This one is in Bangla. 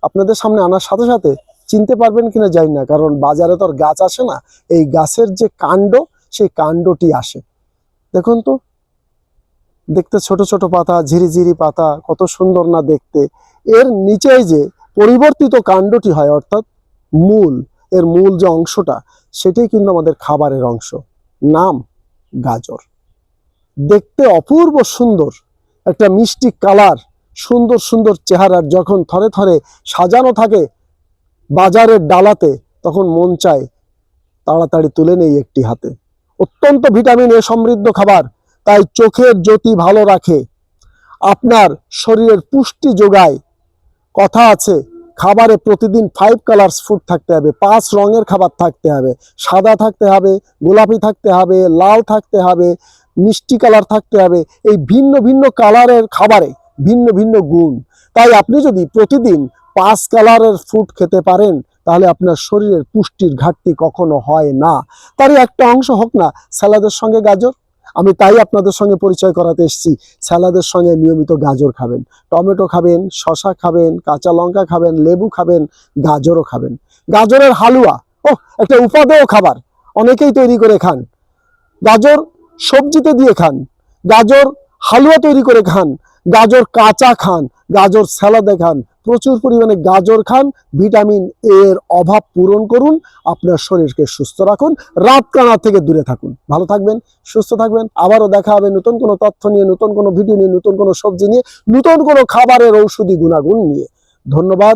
আপনাদের সামনে আনার সাথে সাথে চিনতে পারবেন কিনা জানি না, কারণ বাজারে তো আর গাছ আসে না, এই গাছের যে কাণ্ড সেই কাণ্ডটি আসে। দেখুন তো, দেখতে ছোট ছোট পাতা, ঝিরিঝিরি পাতা, কত সুন্দর না দেখতে। এর নিচেই যে পরিবর্তিত কাণ্ডটি হয়, অর্থাৎ মূল, এর মূল যে অংশটা, সেটাই কিন্তু আমাদের খাবারের অংশ। নাম গাজর। দেখতে অপূর্ব সুন্দর, একটা মিষ্টি কালার, সুন্দর সুন্দর চেহারার, যখন থরে থরে সাজানো থাকে বাজারের ডালাতে, তখন মন চায় তাড়াতাড়ি তুলে নেই একটি হাতে। অত্যন্ত ভিটামিন এ সমৃদ্ধ খাবার, তাই চোখের জ্যোতি ভালো রাখে, আপনার শরীরের পুষ্টি যোগায়। কথা আছে, খাবারে প্রতিদিন 5 কালার্স ফুড থাকতে হবে, 5 রঙের খাবার থাকতে হবে। সাদা থাকতে হবে, গোলাপি থাকতে হবে, লাল থাকতে হবে, মিষ্টি কালার থাকতে হবে। এই ভিন্ন ভিন্ন কালারের খাবারে ভিন্ন ভিন্ন গুণ। তাই আপনি যদি প্রতিদিন 5 কালারের ফুড খেতে পারেন, তাহলে আপনার শরীরের পুষ্টির ঘাটতি কখনো হয় না। তারই একটা অংশ হোক না স্যালাদের সঙ্গে গাজর। আমি তাই আপনাদের সঙ্গে পরিচয় করাতে এসেছি, স্যালাদের সঙ্গে নিয়মিত গাজর খাবেন, টমেটো খাবেন, শশা খাবেন, কাঁচা লঙ্কা খাবেন, লেবু খাবেন, গাজরও খাবেন। গাজরের হালুয়া, ও একটা উপাদেয় খাবার, অনেকেই তৈরি করে খান। গাজর সবজিতে দিয়ে খান, গাজর হালুয়া তৈরি করে খান, গাজর কাঁচা খান, গাজর স্যালাদে খান। প্রচুর পরিমাণে গাজর খান, ভিটামিন এর অভাব পূরণ করুন, আপনার শরীরকে সুস্থ রাখুন, রাত কানা থেকে দূরে থাকুন। ভালো থাকবেন, সুস্থ থাকবেন। আবারও দেখা হবে নতুন কোনো তথ্য নিয়ে, নতুন কোনো ভিডিও নিয়ে, নতুন কোনো সবজি নিয়ে, নতুন কোনো খাবারের ঔষধি গুণাগুণ নিয়ে। ধন্যবাদ।